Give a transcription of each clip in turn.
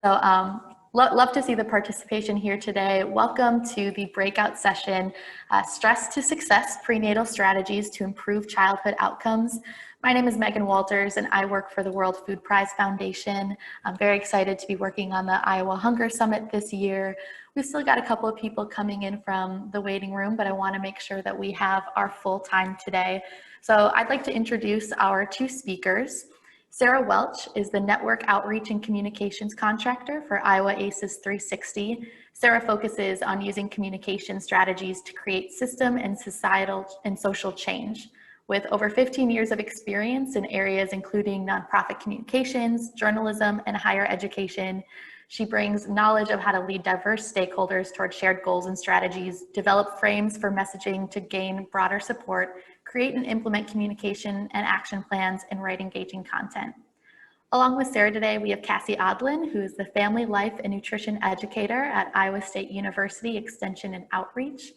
So love to see the participation here today. Welcome to the breakout session, Stress to Success, Prenatal Strategies to Improve Childhood Outcomes. My name is Megan Walters and I work for the World Food Prize Foundation. I'm very excited to be working on the Iowa Hunger Summit this year. We've still got a couple of people coming in from the waiting room, but I want to make sure that we have our full time today. So I'd like to introduce our two speakers. Sarah Welch is the Network Outreach and Communications Contractor for Iowa ACES 360. Sarah focuses on using communication strategies to create system and societal and social change. With over 15 years of experience in areas including nonprofit communications, journalism, and higher education, she brings knowledge of how to lead diverse stakeholders toward shared goals and strategies, develop frames for messaging to gain broader support, create and implement communication and action plans, and write engaging content. Along with Sarah today, we have Cassie Odlin, who is the Family Life and Nutrition Educator at Iowa State University Extension and Outreach.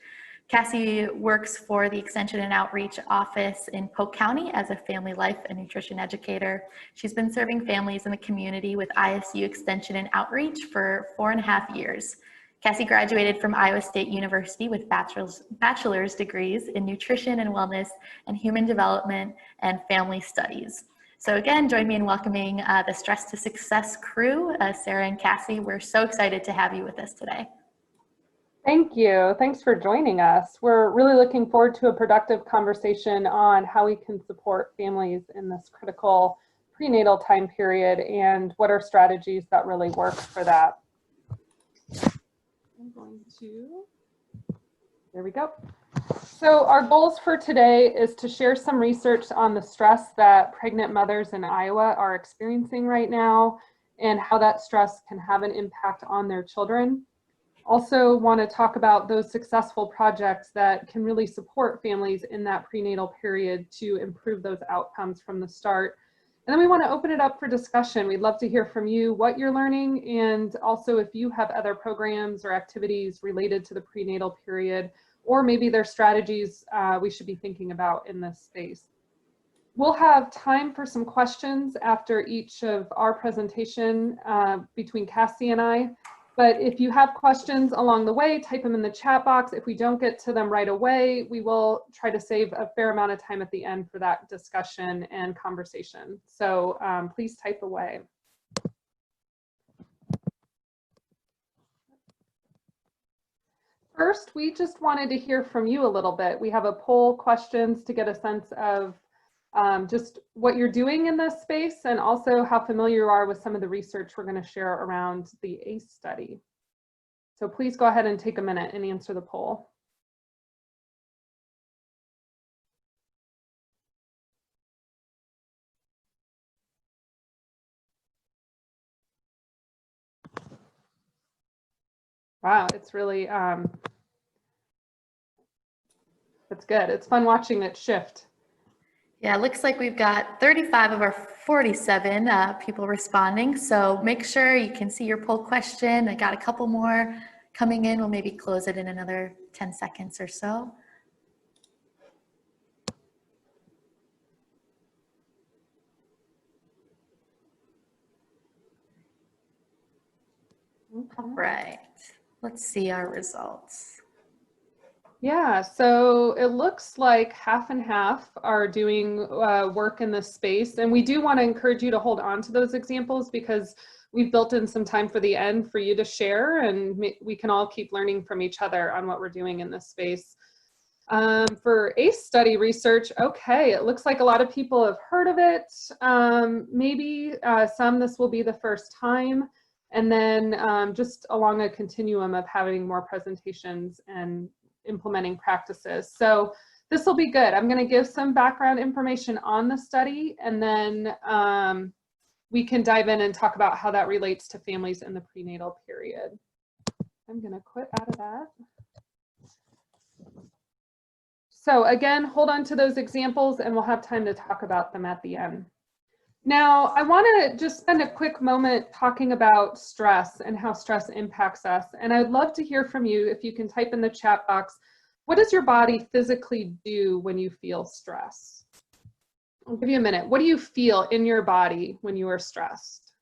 Cassie works for the Extension and Outreach Office in Polk County as a Family Life and Nutrition Educator. She's been serving families in the community with ISU Extension and Outreach for 4.5 years. Cassie graduated from Iowa State University with bachelor's degrees in nutrition and wellness and human development and family studies. So again, join me in welcoming the Stress to Success crew, Sarah and Cassie. We're so excited to have you with us today. Thank you. Thanks for joining us. We're really looking forward to a productive conversation on how we can support families in this critical prenatal time period and what are strategies that really work for that. I'm going to, there we go. So our goals for today is to share some research on the stress that pregnant mothers in Iowa are experiencing right now and how that stress can have an impact on their children. Also want to talk about those successful projects that can really support families in that prenatal period to improve those outcomes from the start. And then we want to open it up for discussion. We'd love to hear from you what you're learning, and also if you have other programs or activities related to the prenatal period, or maybe there's strategies we should be thinking about in this space. We'll have time for some questions after each of our presentation between Cassie and I. But if you have questions along the way, type them in the chat box. If we don't get to them right away, we will try to save a fair amount of time at the end for that discussion and conversation. So please type away. First, we just wanted to hear from you a little bit. We have a poll questions to get a sense of just what you're doing in this space, and also how familiar you are with some of the research we're going to share around the ACE study. So please go ahead and take a minute and answer the poll. Wow, it's really, it's good. It's fun watching it shift. Yeah, it looks like we've got 35 of our 47 people responding. So make sure you can see your poll question. I got a couple more coming in. We'll maybe close it in another 10 seconds or so. All right, let's see our results. Yeah, so it looks like half and half are doing work in this space. And we do want to encourage you to hold on to those examples, because we've built in some time for the end for you to share, and we can all keep learning from each other on what we're doing in this space. For ACE study research, okay, it looks like a lot of people have heard of it. Maybe some this will be the first time. And then just along a continuum of having more presentations and implementing practices. So this will be good. I'm going to give some background information on the study, and then we can dive in and talk about how that relates to families in the prenatal period. I'm going to quit out of that. So again, hold on to those examples and we'll have time to talk about them at the end. Now, I want to just spend a quick moment talking about stress and how stress impacts us. And I'd love to hear from you. If you can type in the chat box, what does your body physically do when you feel stress? I'll give you a minute. What do you feel in your body when you are stressed?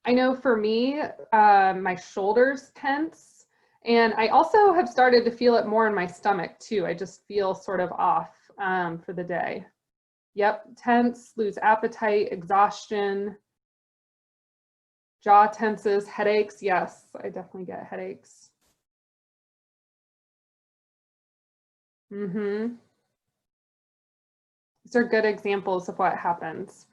I know for me, my shoulders tense, and I also have started to feel it more in my stomach too. I just feel sort of off for the day. Yep, tense, lose appetite, exhaustion, jaw tenses, headaches. Yes, I definitely get headaches. These are good examples of what happens.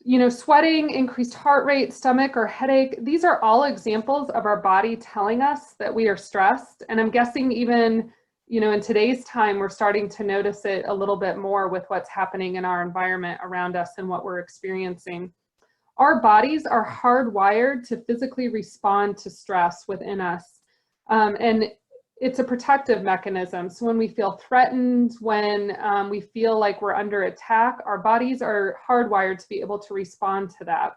You know, sweating, increased heart rate, stomach or headache, these are all examples of our body telling us that we are stressed. And I'm guessing even, you know, in today's time, we're starting to notice it a little bit more with what's happening in our environment around us and what we're experiencing. Our bodies are hardwired to physically respond to stress within us. And it's a protective mechanism. So when we feel threatened, when we feel like we're under attack, our bodies are hardwired to be able to respond to that.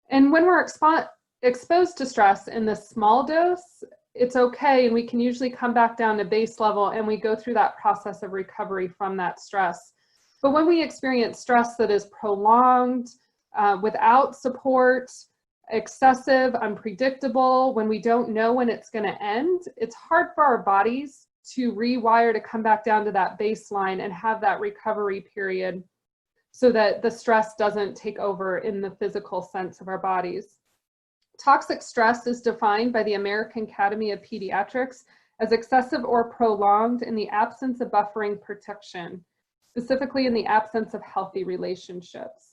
And when we're exposed to stress in this small dose, it's okay, and we can usually come back down to base level, and we go through that process of recovery from that stress. But when we experience stress that is prolonged, without support, excessive, unpredictable, when we don't know when it's going to end, it's hard for our bodies to rewire to come back down to that baseline and have that recovery period so that the stress doesn't take over in the physical sense of our bodies. Toxic stress is defined by the American Academy of Pediatrics as excessive or prolonged in the absence of buffering protection, specifically in the absence of healthy relationships.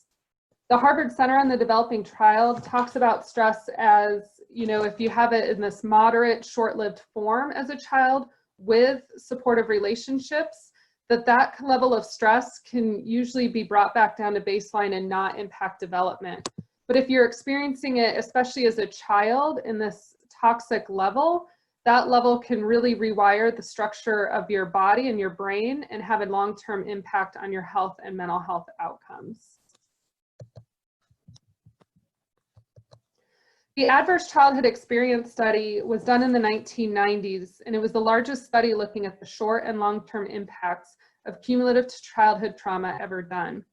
The Harvard Center on the Developing Child talks about stress as, you know, if you have it in this moderate, short-lived form as a child with supportive relationships, that level of stress can usually be brought back down to baseline and not impact development. But if you're experiencing it, especially as a child in this toxic level, that level can really rewire the structure of your body and your brain and have a long-term impact on your health and mental health outcomes. The Adverse Childhood Experience study was done in the 1990s, and it was the largest study looking at the short and long-term impacts of cumulative childhood trauma ever done.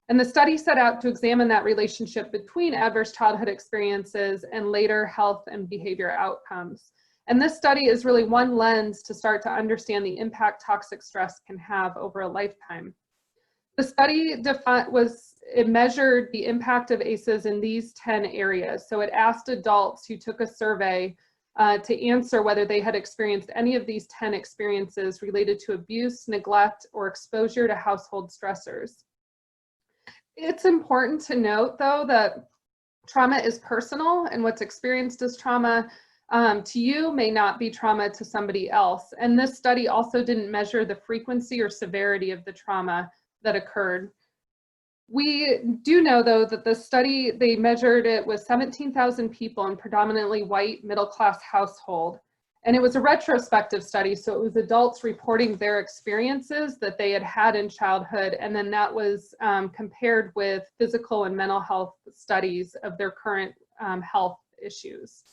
And the study set out to examine that relationship between adverse childhood experiences and later health and behavior outcomes. And this study is really one lens to start to understand the impact toxic stress can have over a lifetime. The study measured the impact of ACEs in these 10 areas. So it asked adults who took a survey to answer whether they had experienced any of these 10 experiences related to abuse, neglect, or exposure to household stressors. It's important to note, though, that trauma is personal, and what's experienced as trauma to you may not be trauma to somebody else. And this study also didn't measure the frequency or severity of the trauma that occurred. We do know, though, that the study, they measured it with 17,000 people in predominantly white middle-class household. And it was a retrospective study, so it was adults reporting their experiences that they had had in childhood, and then that was compared with physical and mental health studies of their current health issues.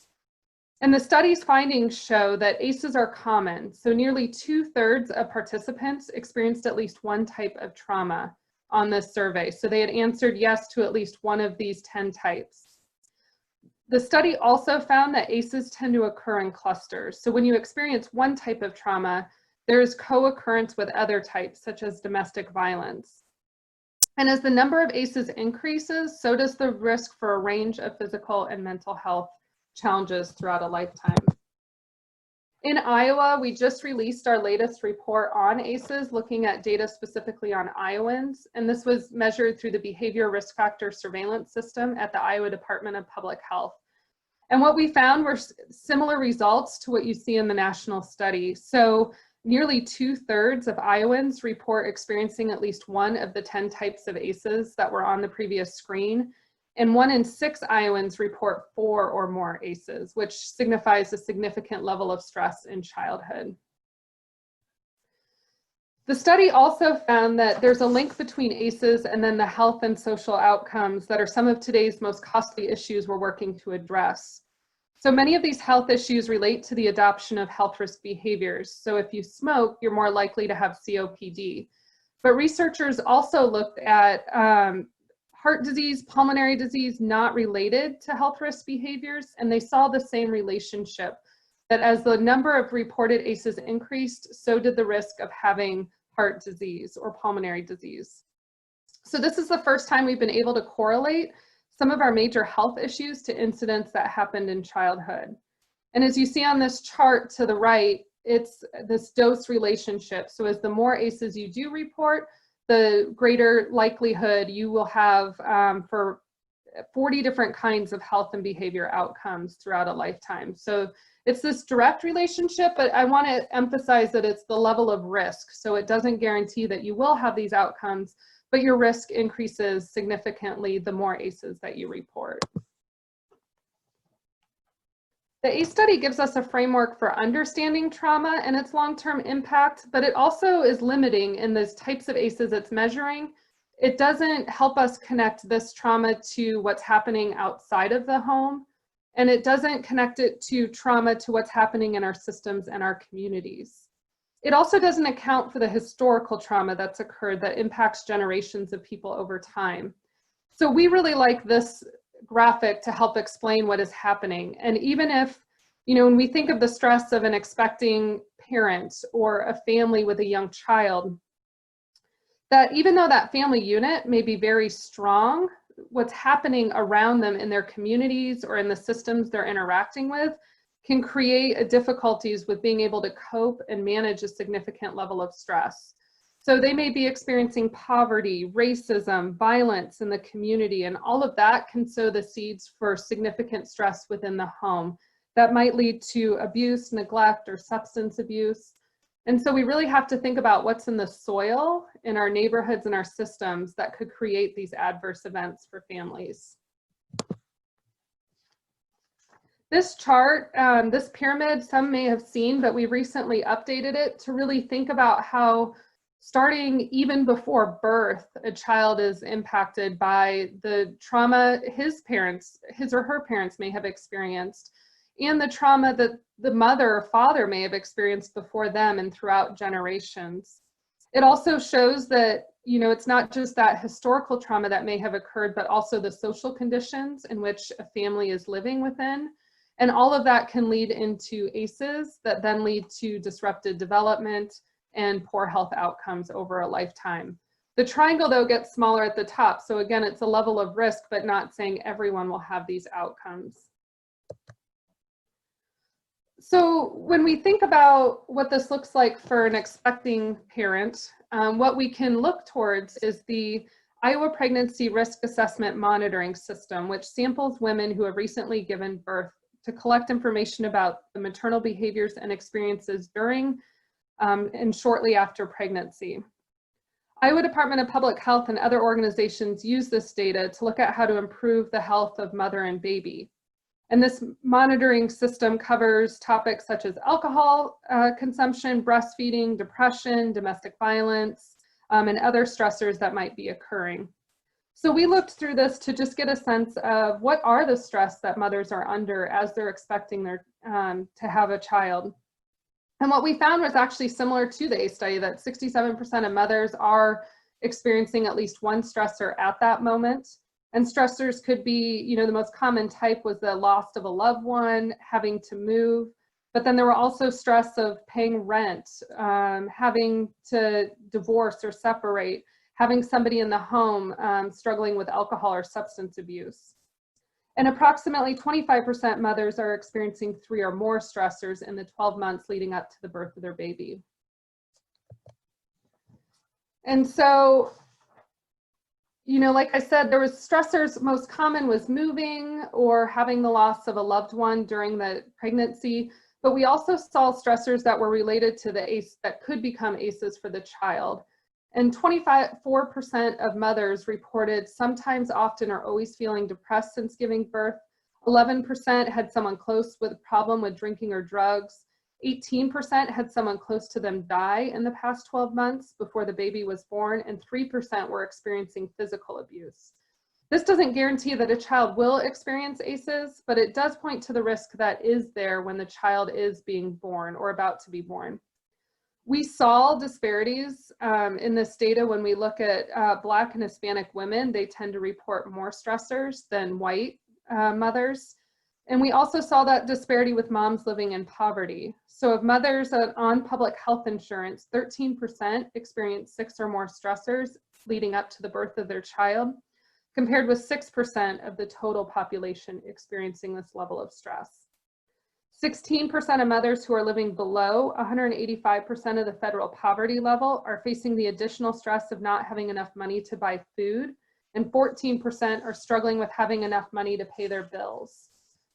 And the study's findings show that ACEs are common, so nearly 2/3 of participants experienced at least one type of trauma on this survey. So they had answered yes to at least one of these 10 types. The study also found that ACEs tend to occur in clusters. So when you experience one type of trauma, there is co-occurrence with other types, such as domestic violence. And as the number of ACEs increases, so does the risk for a range of physical and mental health challenges throughout a lifetime. In Iowa, we just released our latest report on ACEs, looking at data specifically on Iowans, and this was measured through the Behavior Risk Factor Surveillance System at the Iowa Department of Public Health. And what we found were similar results to what you see in the national study. So nearly 2/3 of Iowans report experiencing at least one of the 10 types of ACEs that were on the previous screen. And 1 in 6 Iowans report 4 or more ACEs, which signifies a significant level of stress in childhood. The study also found that there's a link between ACEs and then the health and social outcomes that are some of today's most costly issues we're working to address. So many of these health issues relate to the adoption of health risk behaviors. So if you smoke, you're more likely to have COPD. But researchers also looked at heart disease, pulmonary disease, not related to health risk behaviors, and they saw the same relationship, that as the number of reported ACEs increased, so did the risk of having heart disease or pulmonary disease. So this is the first time we've been able to correlate some of our major health issues to incidents that happened in childhood. And as you see on this chart to the right, it's this dose relationship. So as the more ACEs you do report, the greater likelihood you will have for 40 different kinds of health and behavior outcomes throughout a lifetime. So it's this direct relationship, but I want to emphasize that it's the level of risk. So it doesn't guarantee that you will have these outcomes, but your risk increases significantly the more ACEs that you report. The ACE study gives us a framework for understanding trauma and its long-term impact, but it also is limiting in the types of ACEs it's measuring. It doesn't help us connect this trauma to what's happening outside of the home, and it doesn't connect it to trauma to what's happening in our systems and our communities. It also doesn't account for the historical trauma that's occurred that impacts generations of people over time. So we really like this graphic to help explain what is happening. And even if, when we think of the stress of an expecting parent or a family with a young child, that even though that family unit may be very strong, what's happening around them in their communities or in the systems they're interacting with can create difficulties with being able to cope and manage a significant level of stress. So they may be experiencing poverty, racism, violence in the community, and all of that can sow the seeds for significant stress within the home that might lead to abuse, neglect, or substance abuse. And so we really have to think about what's in the soil in our neighborhoods and our systems that could create these adverse events for families. This chart, this pyramid, some may have seen, but we recently updated it to really think about how starting even before birth, a child is impacted by the trauma his or her parents may have experienced, and the trauma that the mother or father may have experienced before them and throughout generations. It also shows that, it's not just that historical trauma that may have occurred, but also the social conditions in which a family is living within. And all of that can lead into ACEs that then lead to disrupted development and poor health outcomes over a lifetime. The triangle, though, gets smaller at the top. So again, it's a level of risk, but not saying everyone will have these outcomes. So when we think about what this looks like for an expecting parent, what we can look towards is the Iowa Pregnancy Risk Assessment Monitoring System, which samples women who have recently given birth to collect information about the maternal behaviors and experiences during and shortly after pregnancy. Iowa Department of Public Health and other organizations use this data to look at how to improve the health of mother and baby. And this monitoring system covers topics such as alcohol consumption, breastfeeding, depression, domestic violence, and other stressors that might be occurring. So we looked through this to just get a sense of what are the stress that mothers are under as they're expecting to have a child. And what we found was actually similar to the ACE study, that 67% of mothers are experiencing at least one stressor at that moment. And stressors could be, the most common type was the loss of a loved one, having to move, but then there were also stress of paying rent, having to divorce or separate, having somebody in the home struggling with alcohol or substance abuse. And approximately 25% mothers are experiencing 3 or more stressors in the 12 months leading up to the birth of their baby. And so, like I said, there was stressors. Most common was moving or having the loss of a loved one during the pregnancy, but we also saw stressors that were related to the ACE that could become ACEs for the child. And 24% of mothers reported sometimes, often, or always feeling depressed since giving birth. 11% had someone close with a problem with drinking or drugs. 18% had someone close to them die in the past 12 months before the baby was born, and 3% were experiencing physical abuse. This doesn't guarantee that a child will experience ACEs, but it does point to the risk that is there when the child is being born or about to be born. We saw disparities in this data when we look at Black and Hispanic women. They tend to report more stressors than white mothers. And we also saw that disparity with moms living in poverty. So of mothers on public health insurance, 13% experienced 6 or more stressors leading up to the birth of their child, compared with 6% of the total population experiencing this level of stress. 16% of mothers who are living below 185% of the federal poverty level are facing the additional stress of not having enough money to buy food, and 14% are struggling with having enough money to pay their bills.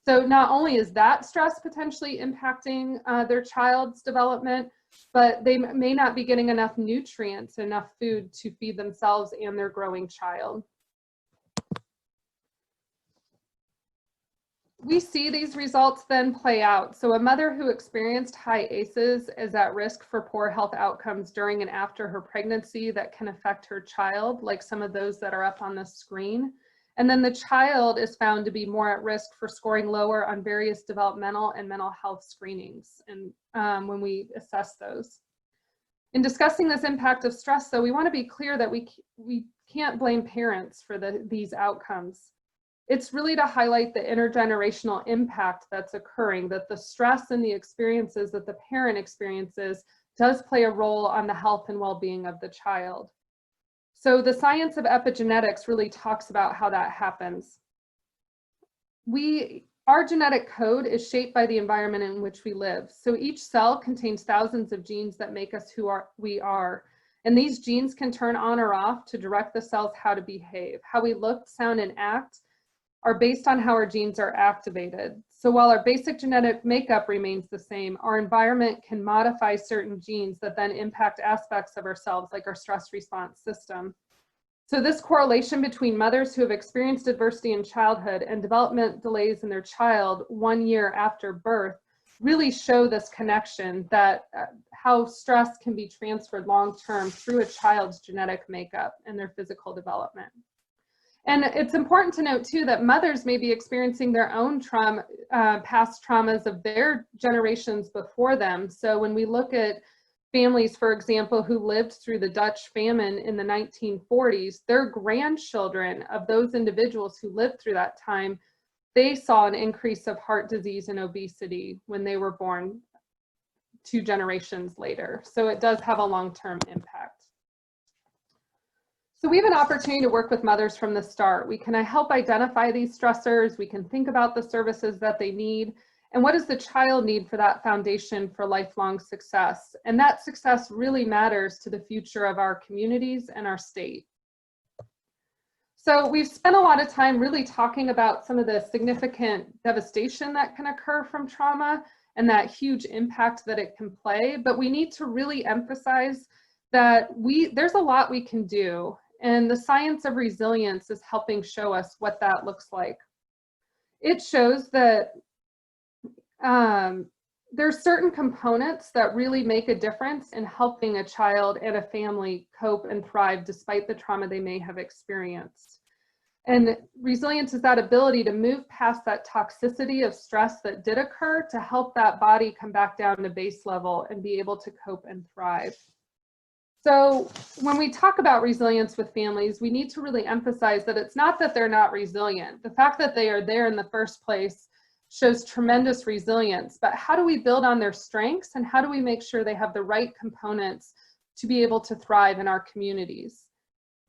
So not only is that stress potentially impacting their child's development, but they may not be getting enough nutrients, enough food to feed themselves and their growing child. We see these results then play out. So a mother who experienced high ACEs is at risk for poor health outcomes during and after her pregnancy that can affect her child, like some of those that are up on the screen. And then the child is found to be more at risk for scoring lower on various developmental and mental health screenings, and when we assess those. In discussing this impact of stress, though, we want to be clear that we can't blame parents for these outcomes. It's really to highlight the intergenerational impact that's occurring, that the stress and the experiences that the parent experiences does play a role on the health and well-being of the child. So the science of epigenetics really talks about how that happens. Our genetic code is shaped by the environment in which we live. So each cell contains thousands of genes that make us who we are. And these genes can turn on or off to direct the cells how to behave. How we look, sound, and act are based on how our genes are activated. So while our basic genetic makeup remains the same, our environment can modify certain genes that then impact aspects of ourselves, like our stress response system. So this correlation between mothers who have experienced adversity in childhood and development delays in their child 1 year after birth really show this connection, that how stress can be transferred long-term through a child's genetic makeup and their physical development. And it's important to note too that mothers may be experiencing their own trauma, past traumas of their generations before them. So when we look at families, for example, who lived through the Dutch famine in the 1940s, their grandchildren of those individuals who lived through that time, they saw an increase of heart disease and obesity when they were born 2 generations later. So it does have a long-term impact. So we have an opportunity to work with mothers from the start. We can help identify these stressors. We can think about the services that they need. And what does the child need for that foundation for lifelong success? And that success really matters to the future of our communities and our state. So we've spent a lot of time really talking about some of the significant devastation that can occur from trauma and that huge impact that it can play. But we need to really emphasize that there's a lot we can do. And the science of resilience is helping show us what that looks like. It shows that there's certain components that really make a difference in helping a child and a family cope and thrive despite the trauma they may have experienced. And resilience is that ability to move past that toxicity of stress that did occur to help that body come back down to base level and be able to cope and thrive. So when we talk about resilience with families, we need to really emphasize that it's not that they're not resilient. The fact that they are there in the first place shows tremendous resilience, but how do we build on their strengths and how do we make sure they have the right components to be able to thrive in our communities?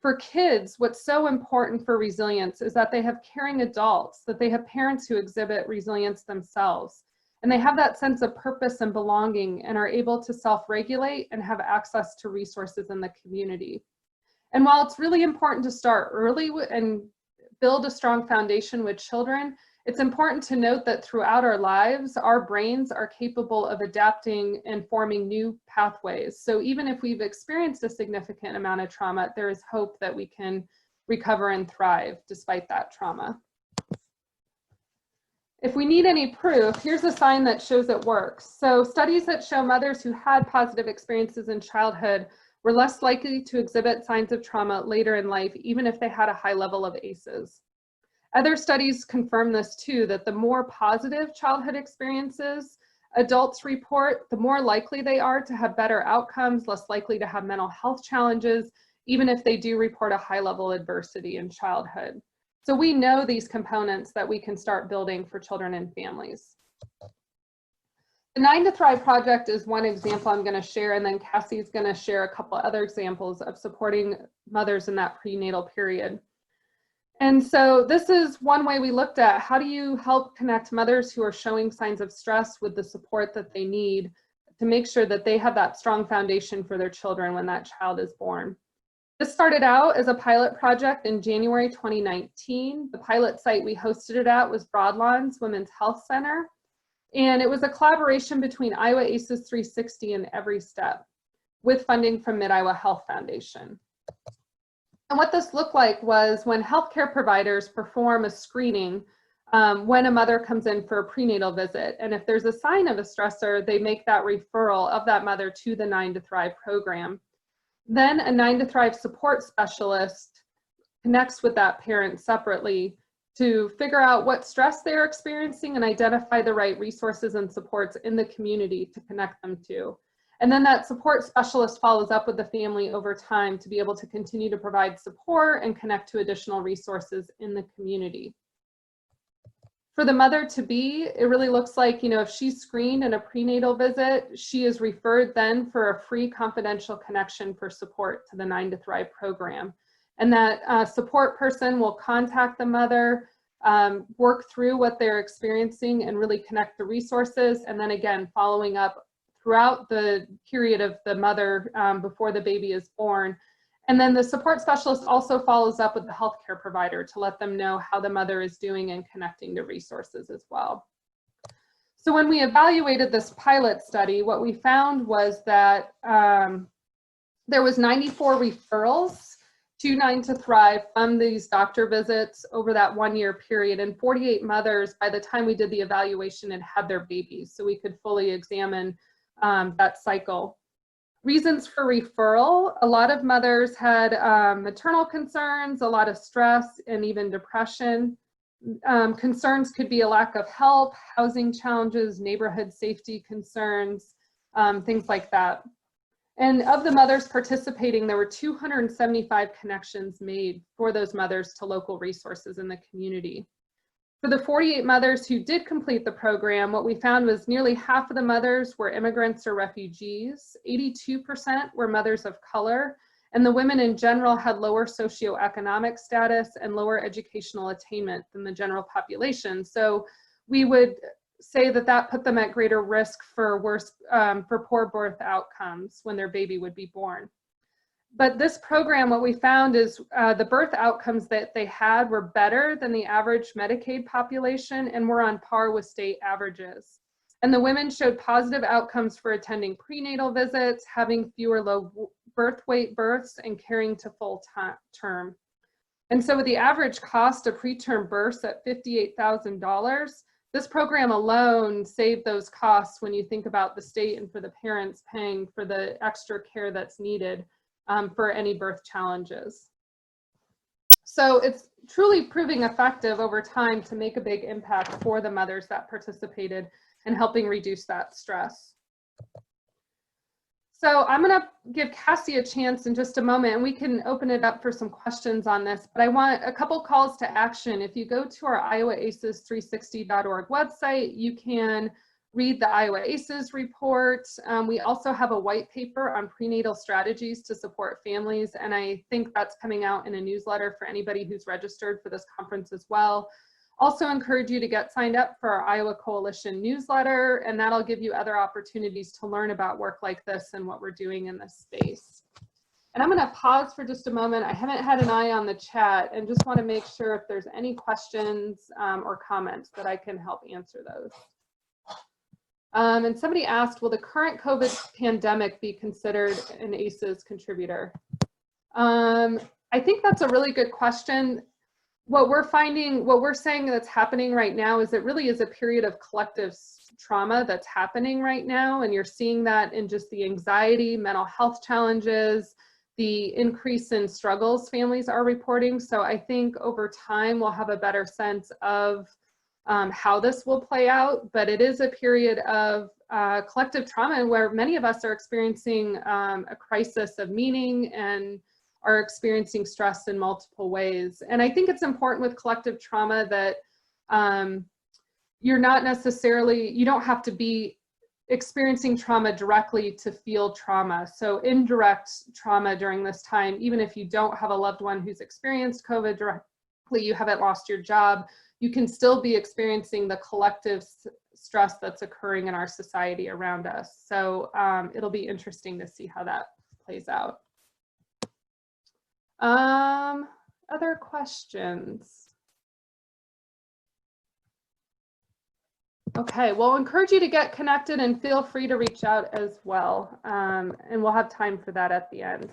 For kids, what's so important for resilience is that they have caring adults, that they have parents who exhibit resilience themselves. And they have that sense of purpose and belonging and are able to self-regulate and have access to resources in the community. And while it's really important to start early and build a strong foundation with children, it's important to note that throughout our lives, our brains are capable of adapting and forming new pathways. So even if we've experienced a significant amount of trauma, there is hope that we can recover and thrive despite that trauma. If we need any proof, here's a sign that shows it works. So studies that show mothers who had positive experiences in childhood were less likely to exhibit signs of trauma later in life, even if they had a high level of ACEs. Other studies confirm this too, that the more positive childhood experiences adults report, the more likely they are to have better outcomes, less likely to have mental health challenges, even if they do report a high level adversity in childhood. So we know these components that we can start building for children and families. The 9 to Thrive project is one example I'm going to share, and then Cassie's going to share a couple other examples of supporting mothers in that prenatal period. And so this is one way we looked at how do you help connect mothers who are showing signs of stress with the support that they need to make sure that they have that strong foundation for their children when that child is born. This started out as a pilot project in January 2019. The pilot site we hosted it at was Broadlawns Women's Health Center. And it was a collaboration between Iowa ACEs 360 and Every Step with funding from Mid-Iowa Health Foundation. And what this looked like was when healthcare providers perform a screening when a mother comes in for a prenatal visit. And if there's a sign of a stressor, they make that referral of that mother to the 9 to Thrive program. Then a 9 to Thrive support specialist connects with that parent separately to figure out what stress they're experiencing and identify the right resources and supports in the community to connect them to. And then that support specialist follows up with the family over time to be able to continue to provide support and connect to additional resources in the community. For the mother-to-be, it really looks like, if she's screened in a prenatal visit, she is referred then for a free confidential connection for support to the 9 to Thrive program. And that support person will contact the mother, work through what they're experiencing and really connect the resources. And then again, following up throughout the period of the mother before the baby is born. And then the support specialist also follows up with the healthcare provider to let them know how the mother is doing and connecting to resources as well. So when we evaluated this pilot study, what we found was that there was 94 referrals to 9 to Thrive from these doctor visits over that 1-year period, and 48 mothers by the time we did the evaluation had their babies, so we could fully examine that cycle. Reasons for referral: a lot of mothers had maternal concerns, a lot of stress, and even depression. Concerns could be a lack of help, housing challenges, neighborhood safety concerns, things like that. And of the mothers participating, there were 275 connections made for those mothers to local resources in the community. For the 48 mothers who did complete the program, what we found was nearly half of the mothers were immigrants or refugees, 82% were mothers of color, and the women in general had lower socioeconomic status and lower educational attainment than the general population. So we would say that that put them at greater risk for poor birth outcomes when their baby would be born. But this program, what we found is the birth outcomes that they had were better than the average Medicaid population and were on par with state averages. And the women showed positive outcomes for attending prenatal visits, having fewer low birth weight births, and carrying to full term. And so with the average cost of preterm births at $58,000, this program alone saved those costs when you think about the state and for the parents paying for the extra care that's needed for any birth challenges. So it's truly proving effective over time to make a big impact for the mothers that participated in helping reduce that stress. So I'm going to give Cassie a chance in just a moment, and we can open it up for some questions on this, but I want a couple calls to action. If you go to our iowaaces360.org website, you can read the Iowa ACEs report. We also have a white paper on prenatal strategies to support families, and I think that's coming out in a newsletter for anybody who's registered for this conference as well. Also encourage you to get signed up for our Iowa Coalition newsletter, and that'll give you other opportunities to learn about work like this and what we're doing in this space. And I'm going to pause for just a moment. I haven't had an eye on the chat and just want to make sure if there's any questions or comments that I can help answer those. And somebody asked, will the current COVID pandemic be considered an ACEs contributor? I think that's a really good question. What we're finding, what we're saying that's happening right now is it really is a period of collective trauma that's happening right now. And you're seeing that in just the anxiety, mental health challenges, the increase in struggles families are reporting. So I think over time we'll have a better sense of how this will play out, but it is a period of collective trauma where many of us are experiencing a crisis of meaning and are experiencing stress in multiple ways. And I think it's important with collective trauma that you're not necessarily, you don't have to be experiencing trauma directly to feel trauma. So indirect trauma during this time, even if you don't have a loved one who's experienced COVID directly, you haven't lost your job, you can still be experiencing the collective stress that's occurring in our society around us. So it'll be interesting to see how that plays out. Other questions? Okay, well, I'll encourage you to get connected and feel free to reach out as well. And we'll have time for that at the end.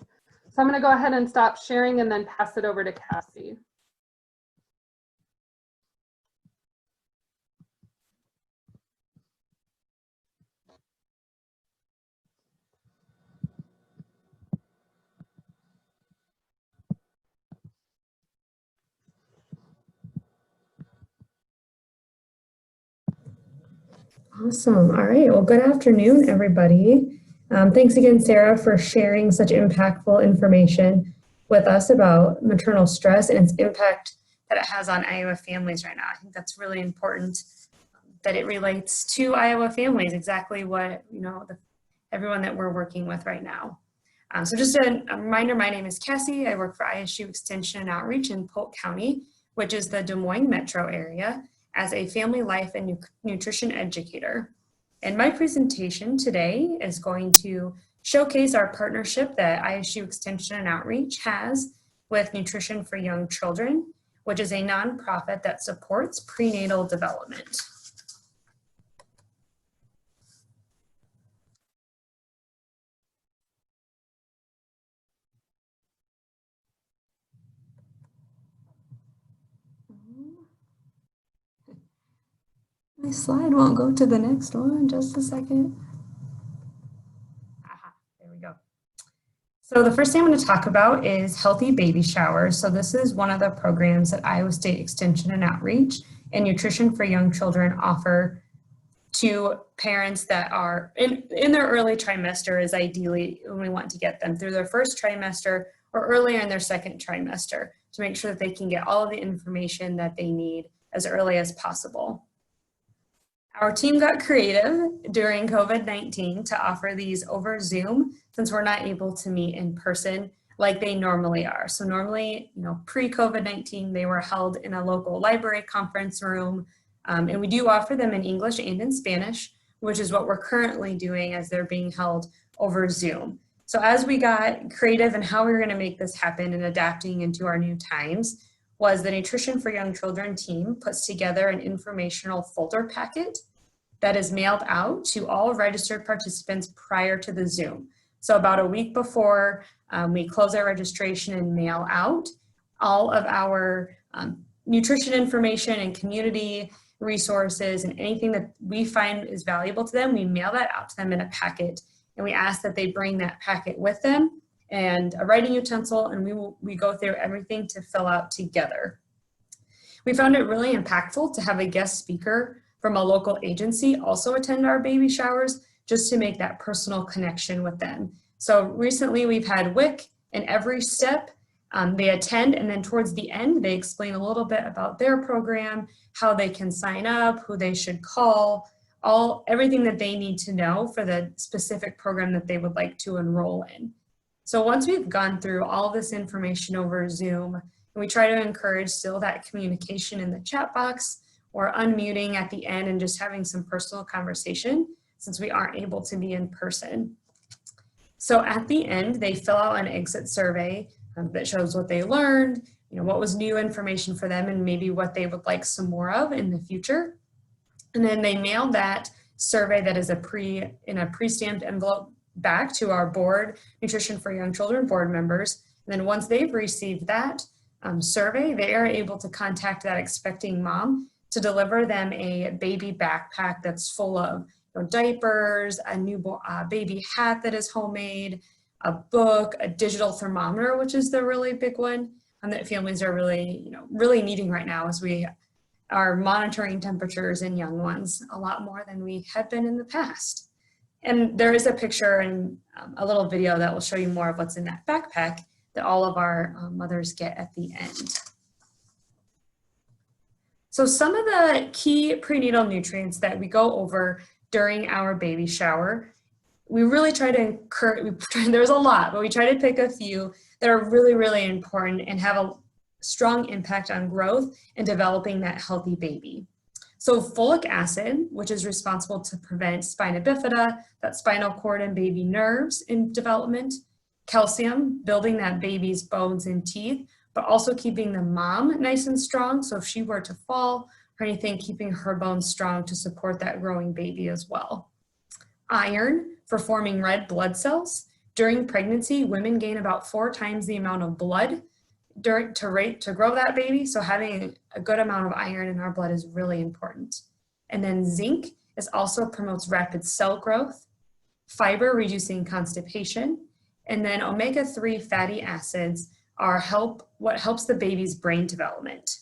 So I'm going to go ahead and stop sharing and then pass it over to Cassie. Awesome. All right. Well, good afternoon, everybody. Thanks again, Sarah, for sharing such impactful information with us about maternal stress and its impact that it has on Iowa families right now. I think that's really important that it relates to Iowa families, exactly what, everyone that we're working with right now. So just a reminder, my name is Cassie. I work for ISU Extension and Outreach in Polk County, which is the Des Moines metro area, as a family life and nutrition educator. And my presentation today is going to showcase our partnership that ISU Extension and Outreach has with Nutrition for Young Children, which is a nonprofit that supports prenatal development. My slide won't go to the next one, just a second. Aha, there we go. So the first thing I'm going to talk about is healthy baby showers. So this is one of the programs that Iowa State Extension and Outreach and Nutrition for Young Children offer to parents that are in their early trimester, is ideally when we want to get them through their first trimester or earlier in their second trimester to make sure that they can get all of the information that they need as early as possible. Our team got creative during COVID-19 to offer these over Zoom since we're not able to meet in person like they normally are. So normally, pre-COVID-19, they were held in a local library conference room, and we do offer them in English and in Spanish, which is what we're currently doing as they're being held over Zoom. So as we got creative in how we were going to make this happen and adapting into our new times, was the Nutrition for Young Children team puts together an informational folder packet that is mailed out to all registered participants prior to the Zoom. So about a week before we close our registration and mail out all of our nutrition information and community resources and anything that we find is valuable to them, we mail that out to them in a packet, and we ask that they bring that packet with them and a writing utensil, and we go through everything to fill out together. We found it really impactful to have a guest speaker from a local agency also attend our baby showers, just to make that personal connection with them. So recently we've had WIC, and every step they attend, and then towards the end they explain a little bit about their program, how they can sign up, who they should call, everything that they need to know for the specific program that they would like to enroll in. So once we've gone through all this information over Zoom, and we try to encourage still that communication in the chat box or unmuting at the end and just having some personal conversation since we aren't able to be in person. So at the end, they fill out an exit survey that shows what they learned, what was new information for them and maybe what they would like some more of in the future. And then they mail that survey that is in a pre-stamped envelope back to our board, Nutrition for Young Children board members. And then once they've received that survey, they are able to contact that expecting mom to deliver them a baby backpack that's full of diapers, a new baby hat that is homemade, a book, a digital thermometer, which is the really big one that families are really, really needing right now as we are monitoring temperatures in young ones a lot more than we had been in the past. And there is a picture and a little video that will show you more of what's in that backpack that all of our mothers get at the end. So some of the key prenatal nutrients that we go over during our baby shower, we really try to encourage, there's a lot, but we try to pick a few that are really, really important and have a strong impact on growth and developing that healthy baby. So folic acid, which is responsible to prevent spina bifida, that spinal cord and baby nerves in development. Calcium, building that baby's bones and teeth, but also keeping the mom nice and strong. So if she were to fall or anything, keeping her bones strong to support that growing baby as well. Iron, for forming red blood cells. During pregnancy, women gain about 4 times the amount of blood to grow that baby, so having a good amount of iron in our blood is really important. And then zinc also promotes rapid cell growth, fiber reducing constipation, and then omega-3 fatty acids are what helps the baby's brain development.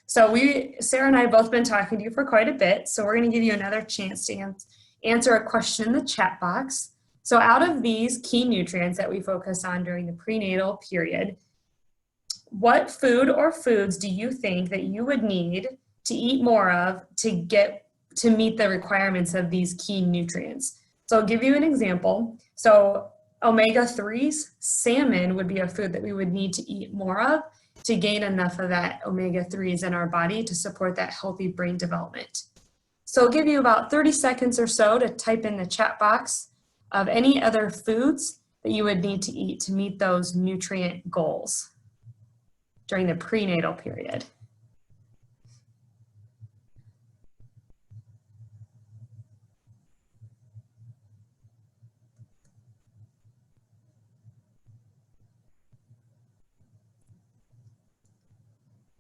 So Sarah and I have both been talking to you for quite a bit, so we're going to give you another chance to answer a question in the chat box. So out of these key nutrients that we focus on during the prenatal period, what food or foods do you think that you would need to eat more of to meet the requirements of these key nutrients? So I'll give you an example. So omega-3s, salmon would be a food that we would need to eat more of to gain enough of that omega-3s in our body to support that healthy brain development. So I'll give you about 30 seconds or so to type in the chat box of any other foods that you would need to eat to meet those nutrient goals during the prenatal period.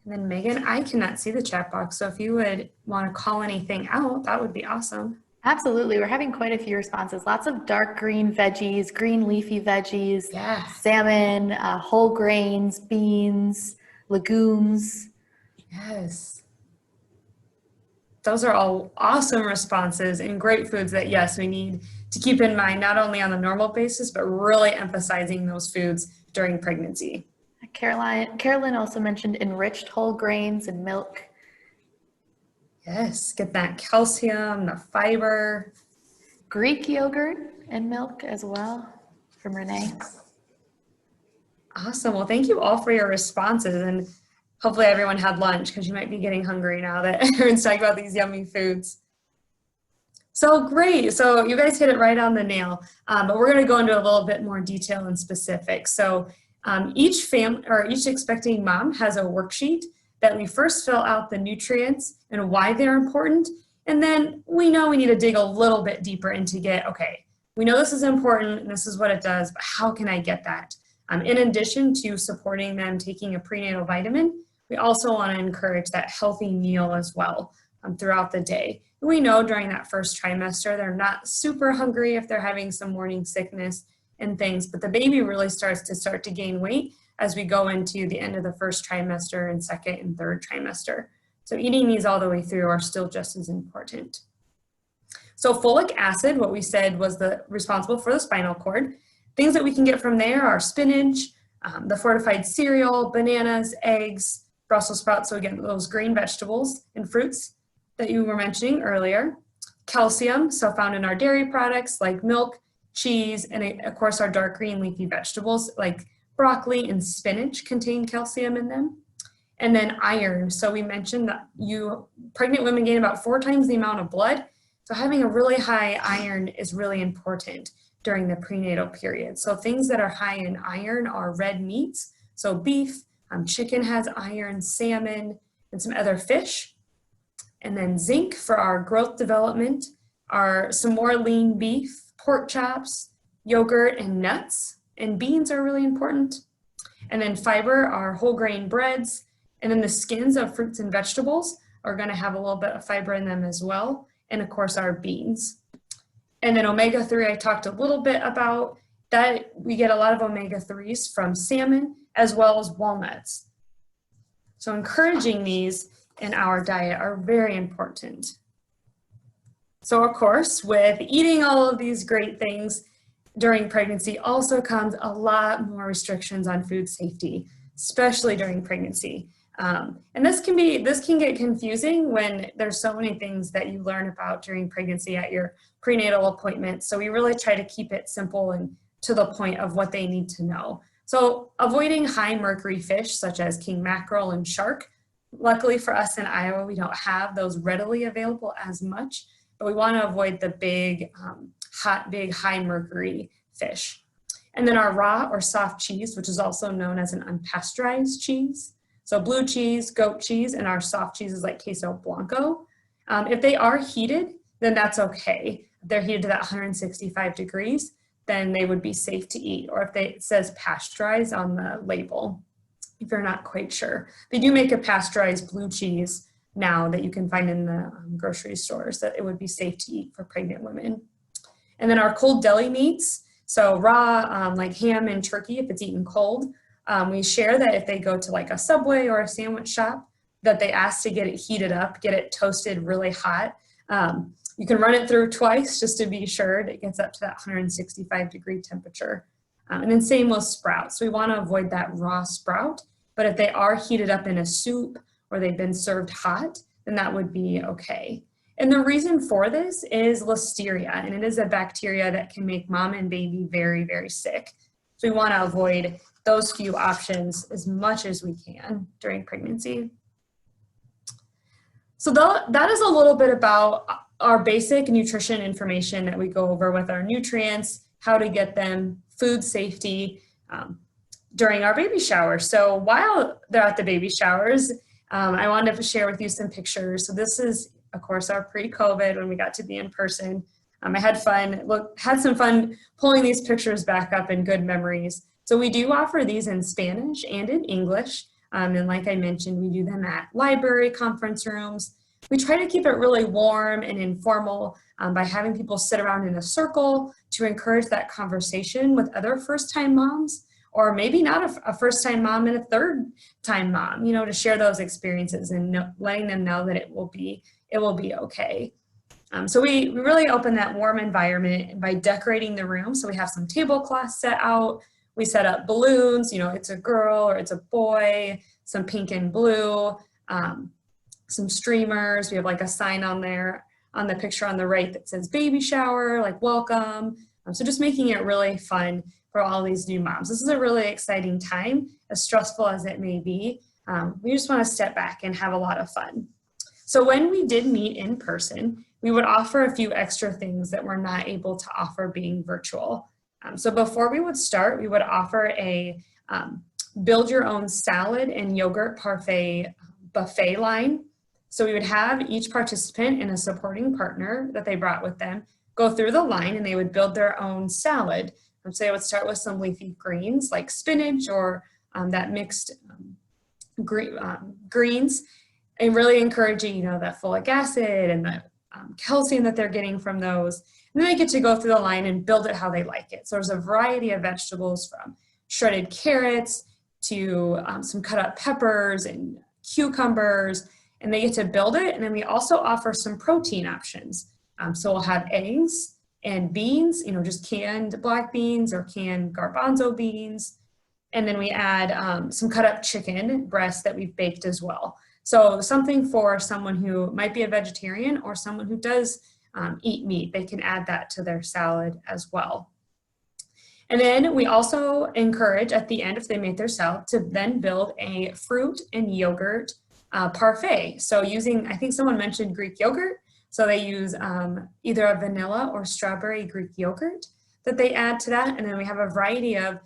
And then Megan, I cannot see the chat box, so if you would want to call anything out, that would be awesome. Absolutely. We're having quite a few responses. Lots of dark green veggies, green leafy veggies, Yes. Salmon, whole grains, beans, legumes. Yes. Those are all awesome responses and great foods that, yes, we need to keep in mind, not only on a normal basis, but really emphasizing those foods during pregnancy. Carolyn also mentioned enriched whole grains and milk. Yes, get that calcium, the fiber. Greek yogurt and milk as well, from Renee. Awesome. Well, thank you all for your responses, and hopefully everyone had lunch because you might be getting hungry now that everyone's talking about these yummy foods. So great. So you guys hit it right on the nail, but we're going to go into a little bit more detail and specifics. So each expecting mom has a worksheet that we first fill out the nutrients and why they're important. And then we know we need to dig a little bit deeper into okay, we know this is important and this is what it does, but how can I get that? In addition to supporting them taking a prenatal vitamin, we also want to encourage that healthy meal as well throughout the day. We know during that first trimester, they're not super hungry if they're having some morning sickness and things, but the baby really starts to gain weight as we go into the end of the first trimester and second and third trimester. So eating these all the way through are still just as important. So folic acid, what we said was responsible for the spinal cord. Things that we can get from there are spinach, the fortified cereal, bananas, eggs, Brussels sprouts, so again, those green vegetables and fruits that you were mentioning earlier. Calcium, so found in our dairy products like milk, cheese, and of course our dark green leafy vegetables like broccoli and spinach contain calcium in them. And then iron, so we mentioned that pregnant women gain about 4 times the amount of blood, so having a really high iron is really important during the prenatal period. So things that are high in iron are red meats, so beef, chicken has iron, salmon, and some other fish. And then zinc for our growth development are some more lean beef, pork chops, yogurt, and nuts. And beans are really important. And then fiber are whole grain breads. And then the skins of fruits and vegetables are going to have a little bit of fiber in them as well. And of course our beans. And then omega-3 I talked a little bit about. That we get a lot of omega-3s from salmon as well as walnuts. So encouraging these in our diet are very important. So of course, with eating all of these great things during pregnancy also comes a lot more restrictions on food safety, especially during pregnancy. And this can get confusing when there's so many things that you learn about during pregnancy at your prenatal appointment. So we really try to keep it simple and to the point of what they need to know. So avoiding high mercury fish such as king mackerel and shark. Luckily for us in Iowa, we don't have those readily available as much, but we want to avoid the big high mercury fish. And then our raw or soft cheese, which is also known as an unpasteurized cheese. So blue cheese, goat cheese, and our soft cheeses like queso blanco. If they are heated, then that's okay. If they're heated to that 165 degrees, then they would be safe to eat. Or if it says pasteurized on the label, if you're not quite sure. They do make a pasteurized blue cheese now that you can find in the grocery stores that it would be safe to eat for pregnant women. And then our cold deli meats, so raw, like ham and turkey, if it's eaten cold, we share that if they go to like a Subway or a sandwich shop, that they ask to get it heated up, get it toasted really hot. You can run it through twice just to be sure that it gets up to that 165 degree temperature. And then same with sprouts. We want to avoid that raw sprout, but if they are heated up in a soup or they've been served hot, then that would be okay. And the reason for this is listeria, and it is a bacteria that can make mom and baby very, very sick. So we want to avoid those few options as much as we can during pregnancy. So that is a little bit about our basic nutrition information that we go over with our nutrients, how to get them, food safety during our baby showers. So while they're at the baby showers, I wanted to share with you some pictures. So this is, of course, our pre-COVID when we got to be in person. I had some fun pulling these pictures back up and good memories. So we do offer these in Spanish and in English. And like I mentioned, we do them at library conference rooms. We try to keep it really warm and informal by having people sit around in a circle to encourage that conversation with other first-time moms, or maybe not a first-time mom and a third-time mom, to share those experiences and letting them know that it will be okay. So we really open that warm environment by decorating the room. So we have some tablecloths set out. We set up balloons, it's a girl or it's a boy, some pink and blue, some streamers. We have like a sign on there on the picture on the right that says baby shower, like welcome. So just making it really fun for all these new moms. This is a really exciting time, as stressful as it may be. We just want to step back and have a lot of fun. So when we did meet in person, we would offer a few extra things that we're not able to offer being virtual. So before we would start, we would offer a build your own salad and yogurt parfait buffet line. So we would have each participant and a supporting partner that they brought with them go through the line, and they would build their own salad. So they would start with some leafy greens like spinach or that mixed greens, and really encouraging, that folic acid and the calcium that they're getting from those. And then they get to go through the line and build it how they like it. So there's a variety of vegetables from shredded carrots to some cut up peppers and cucumbers, and they get to build it. And then we also offer some protein options. So we'll have eggs and beans, just canned black beans or canned garbanzo beans. And then we add some cut up chicken breasts that we've baked as well. So something for someone who might be a vegetarian or someone who does eat meat, they can add that to their salad as well. And then we also encourage at the end, if they make their salad, to then build a fruit and yogurt parfait. So using, I think someone mentioned Greek yogurt. So they use either a vanilla or strawberry Greek yogurt that they add to that. And then we have a variety of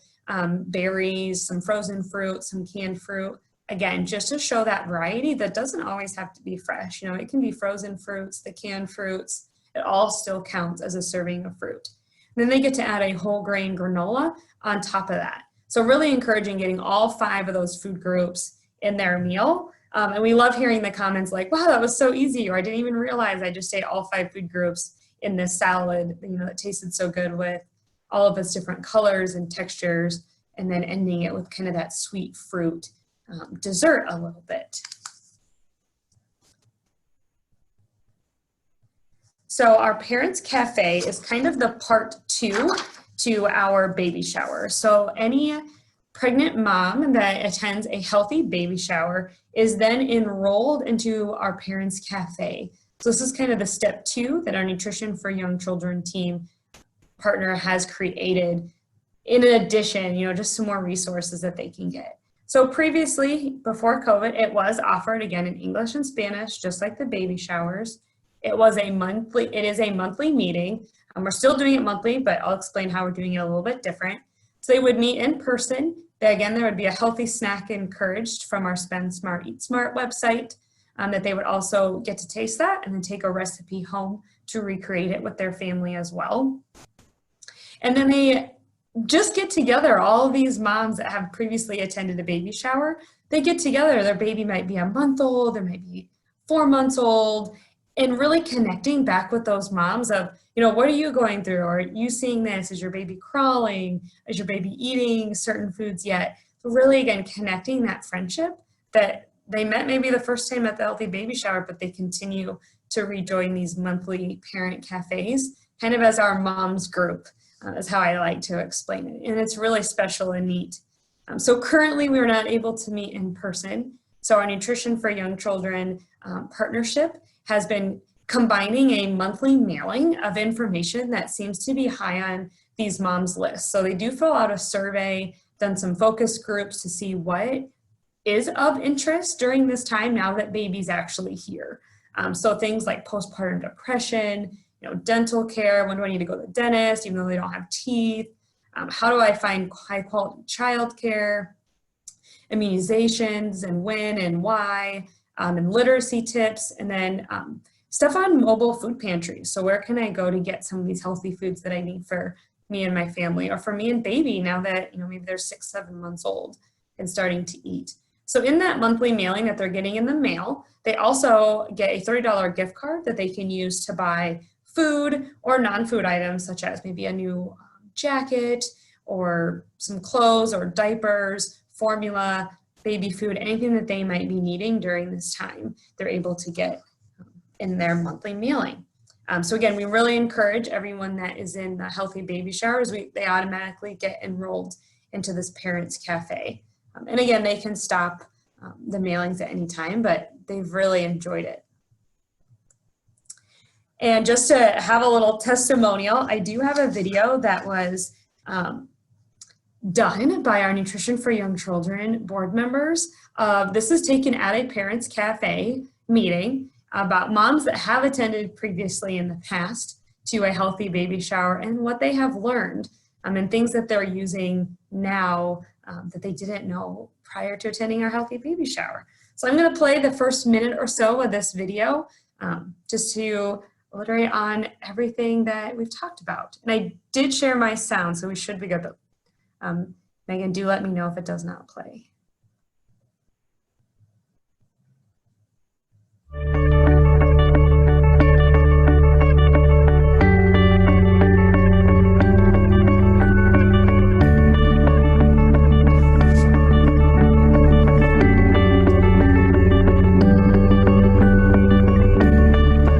berries, some frozen fruit, some canned fruit. Again, just to show that variety that doesn't always have to be fresh. It can be frozen fruits, the canned fruits. It all still counts as a serving of fruit. And then they get to add a whole grain granola on top of that. So really encouraging getting all 5 of those food groups in their meal. And we love hearing the comments like, wow, that was so easy, or I didn't even realize I just ate all 5 food groups in this salad, that tasted so good with all of its different colors and textures, and then ending it with kind of that sweet fruit dessert a little bit. So our Parents Cafe is kind of the part 2 to our baby shower. So any pregnant mom that attends a healthy baby shower is then enrolled into our Parents Cafe. So this is kind of the step 2 that our Nutrition for Young Children team partner has created. In addition, just some more resources that they can get. So previously, before COVID, it was offered again in English and Spanish, just like the baby showers. It is a monthly meeting. We're still doing it monthly, but I'll explain how we're doing it a little bit different. So they would meet in person. Again, there would be a healthy snack encouraged from our Spend Smart, Eat Smart website, that they would also get to taste that and then take a recipe home to recreate it with their family as well. And then they just get together, all of these moms that have previously attended a baby shower, they get together, their baby might be a month old, there might be 4 months old, and really connecting back with those moms of, what are you going through? Are you seeing this? Is your baby crawling? Is your baby eating certain foods yet? So really, again, connecting that friendship that they met maybe the first time at the healthy baby shower, but they continue to rejoin these monthly parent cafes, kind of as our moms group. Is how I like to explain it. And it's really special and neat. So currently we are not able to meet in person. So our Nutrition for Young Children partnership has been combining a monthly mailing of information that seems to be high on these moms' lists. So they do fill out a survey, done some focus groups to see what is of interest during this time now that baby's actually here. So things like postpartum depression, dental care, when do I need to go to the dentist, even though they don't have teeth? How do I find high quality childcare? Immunizations and when and why, and literacy tips, and then stuff on mobile food pantries. So where can I go to get some of these healthy foods that I need for me and my family, or for me and baby now that, maybe they're 6-7 months old and starting to eat. So in that monthly mailing that they're getting in the mail, they also get a $30 gift card that they can use to buy food or non-food items, such as maybe a new jacket or some clothes or diapers, formula, baby food, anything that they might be needing during this time, they're able to get in their monthly mailing. So again, we really encourage everyone that is in the healthy baby showers, they automatically get enrolled into this Parents Cafe. And again, they can stop the mailings at any time, but they've really enjoyed it. And just to have a little testimonial, I do have a video that was done by our Nutrition for Young Children board members. This is taken at a Parents Cafe meeting about moms that have attended previously in the past to a healthy baby shower and what they have learned and things that they're using now that they didn't know prior to attending our healthy baby shower. So I'm going to play the first minute or so of this video just to iterate on everything that we've talked about. And I did share my sound, so we should be good. But Megan, do let me know if it does not play.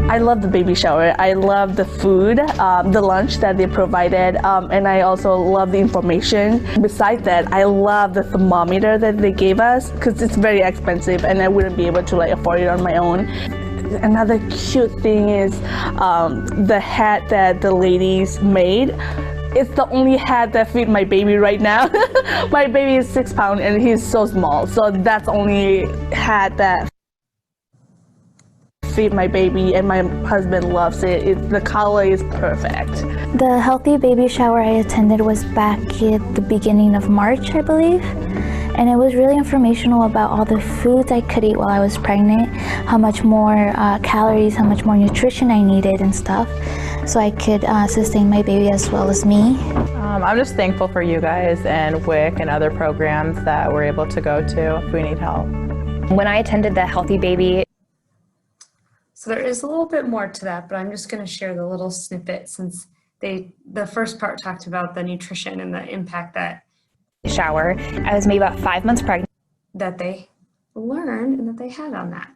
I love the baby shower. I love the food, the lunch that they provided, and I also love the information. Besides that, I love the thermometer that they gave us because it's very expensive and I wouldn't be able to afford it on my own. Another cute thing is the hat that the ladies made. It's the only hat that fits my baby right now. My baby is 6 pounds and he's so small, so that's the only hat that feed my baby, and my husband loves it. The color is perfect. The healthy baby shower I attended was back at the beginning of March, I believe. And it was really informational about all the foods I could eat while I was pregnant, how much more calories, how much more nutrition I needed and stuff, so I could sustain my baby as well as me. I'm just thankful for you guys and WIC and other programs that we're able to go to if we need help. When I attended the Healthy Baby, so there is a little bit more to that, but I'm just going to share the little snippet since the first part talked about the nutrition and the impact that shower, I was maybe about 5 months pregnant. That they learned and that they had on that.